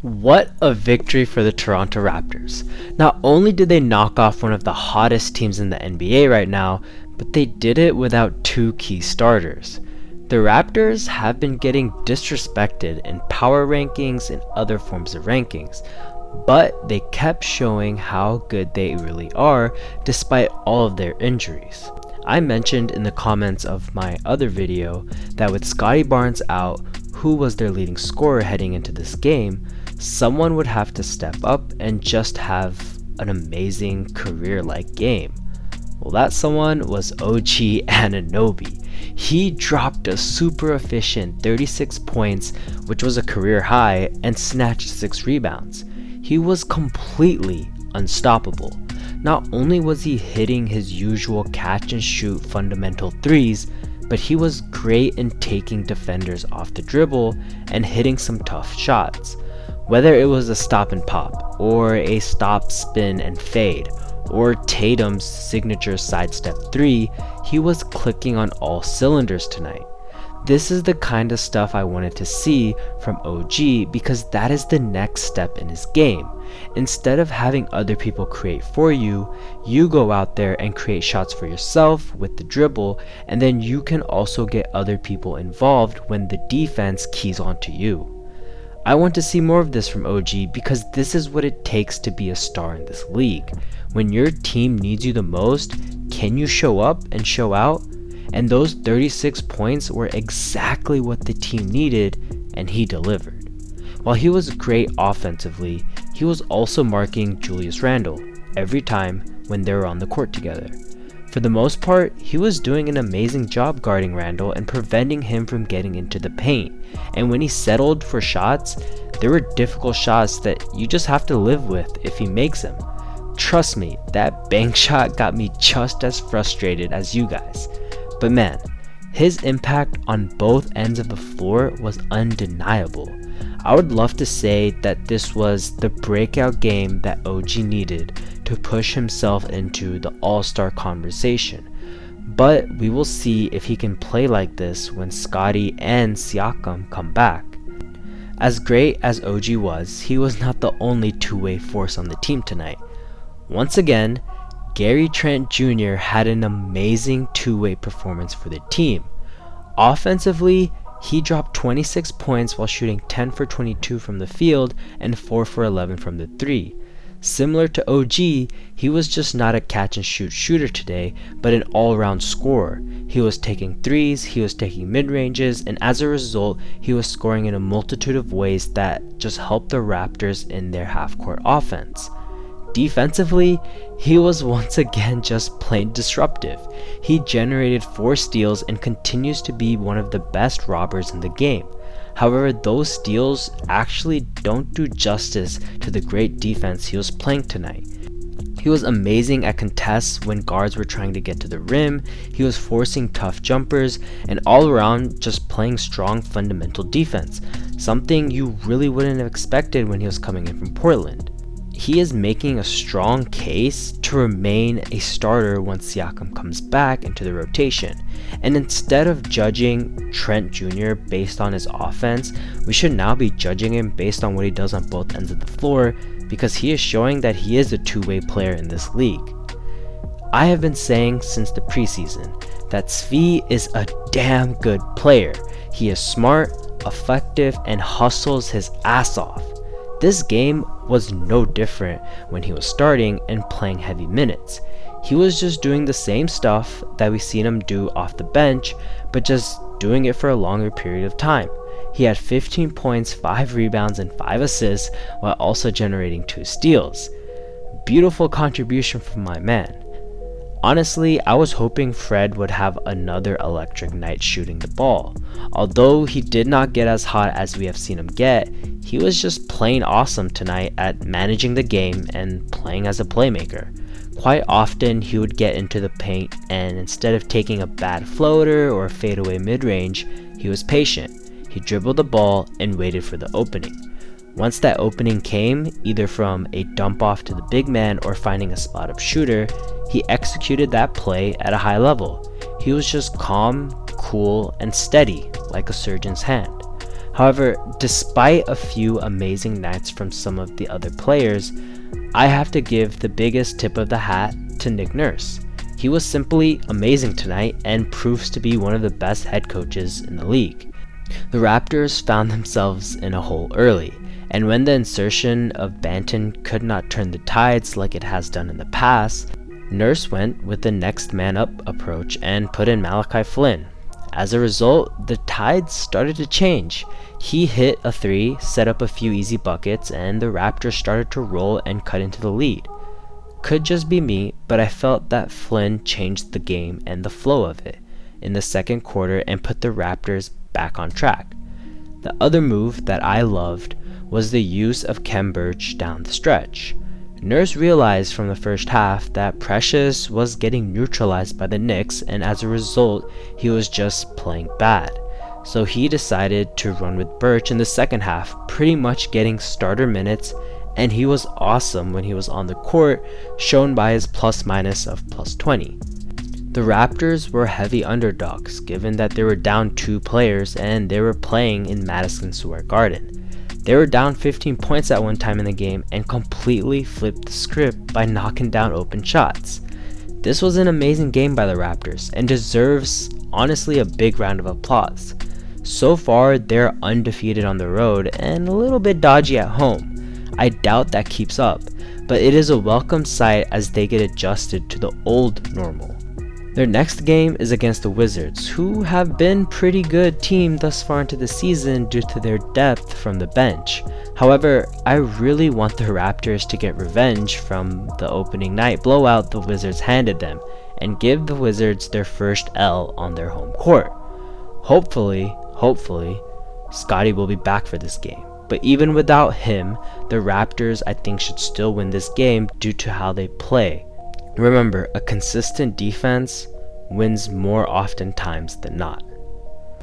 What a victory for the Toronto Raptors. Not only did they knock off one of the hottest teams in the NBA right now, but they did it without two key starters. The Raptors have been getting disrespected in power rankings and other forms of rankings, but they kept showing how good they really are despite all of their injuries. I mentioned in the comments of my other video that with Scottie Barnes out, who was their leading scorer heading into this game, someone would have to step up and just have an amazing career-like game. Well, that someone was OG ANUNOBY. He dropped a super efficient 36 points, which was a career high, and snatched 6 rebounds. He was completely unstoppable. Not only was he hitting his usual catch and shoot fundamental threes, but he was great in taking defenders off the dribble and hitting some tough shots. Whether it was a stop and pop, or a stop, spin, and fade, or Tatum's signature sidestep 3, he was clicking on all cylinders tonight. This is the kind of stuff I wanted to see from OG because that is the next step in his game. Instead of having other people create for you, you go out there and create shots for yourself with the dribble, and then you can also get other people involved when the defense keys onto you. I want to see more of this from OG because this is what it takes to be a star in this league. When your team needs you the most, can you show up and show out? And those 36 points were exactly what the team needed, and he delivered. While he was great offensively, he was also marking Julius Randle every time when they were on the court together. For the most part, he was doing an amazing job guarding Randle and preventing him from getting into the paint. And when he settled for shots, there were difficult shots that you just have to live with if he makes them. Trust me, that bank shot got me just as frustrated as you guys. But man, his impact on both ends of the floor was undeniable. I would love to say that this was the breakout game that OG needed to push himself into the all-star conversation. But we will see if he can play like this when Scottie and Siakam come back. As great as OG was, he was not the only two-way force on the team tonight. Once again, Gary Trent Jr. had an amazing two-way performance for the team. Offensively, he dropped 26 points while shooting 10 for 22 from the field and 4 for 11 from the 3. Similar to OG, he was just not a catch and shoot shooter today, but an all-around scorer. He was taking threes, he was taking mid-ranges, and as a result, he was scoring in a multitude of ways that just helped the Raptors in their half-court offense. Defensively, he was once again just plain disruptive. He generated 4 steals and continues to be one of the best robbers in the game. However, those steals actually don't do justice to the great defense he was playing tonight. He was amazing at contests when guards were trying to get to the rim, he was forcing tough jumpers, and all around just playing strong fundamental defense, something you really wouldn't have expected when he was coming in from Portland. He is making a strong case to remain a starter once Siakam comes back into the rotation. And instead of judging Trent Jr. based on his offense, we should now be judging him based on what he does on both ends of the floor, because he is showing that he is a two-way player in this league. I have been saying since the preseason that Svi is a damn good player. He is smart, effective, and hustles his ass off. This game was no different when he was starting and playing heavy minutes. He was just doing the same stuff that we've seen him do off the bench, but just doing it for a longer period of time. He had 15 points, 5 rebounds, and 5 assists while also generating 2 steals. Beautiful contribution from my man. Honestly, I was hoping Fred would have another electric night shooting the ball. Although he did not get as hot as we have seen him get, he was just plain awesome tonight at managing the game and playing as a playmaker. Quite often he would get into the paint, and instead of taking a bad floater or a fadeaway mid-range, he was patient. He dribbled the ball and waited for the opening. Once that opening came, either from a dump off to the big man or finding a spot up shooter, he executed that play at a high level. He was just calm, cool, and steady like a surgeon's hand. However, despite a few amazing nights from some of the other players, I have to give the biggest tip of the hat to Nick Nurse. He was simply amazing tonight and proves to be one of the best head coaches in the league. The Raptors found themselves in a hole early, and when the insertion of Banton could not turn the tides like it has done in the past, Nurse went with the next man up approach and put in Malachi Flynn. As a result, the tides started to change. He hit a 3, set up a few easy buckets, and the Raptors started to roll and cut into the lead. Could just be me, but I felt that Flynn changed the game and the flow of it in the second quarter and put the Raptors back on track. The other move that I loved was the use of Khem Birch down the stretch. Nurse realized from the first half that Precious was getting neutralized by the Knicks, and as a result, he was just playing bad. So he decided to run with Birch in the second half, pretty much getting starter minutes, and he was awesome when he was on the court, shown by his plus-minus of +20. The Raptors were heavy underdogs, given that they were down 2 players and they were playing in Madison Square Garden. They were down 15 points at one time in the game and completely flipped the script by knocking down open shots. This was an amazing game by the Raptors and deserves, honestly, a big round of applause. So far, they're undefeated on the road and a little bit dodgy at home. I doubt that keeps up, but it is a welcome sight as they get adjusted to the old normal. Their next game is against the Wizards, who have been pretty good team thus far into the season due to their depth from the bench. However, I really want the Raptors to get revenge from the opening night blowout the Wizards handed them and give the Wizards their first L on their home court. Hopefully, Scottie will be back for this game. But even without him, the Raptors I think should still win this game due to how they play. Remember, a consistent defense wins more often times than not.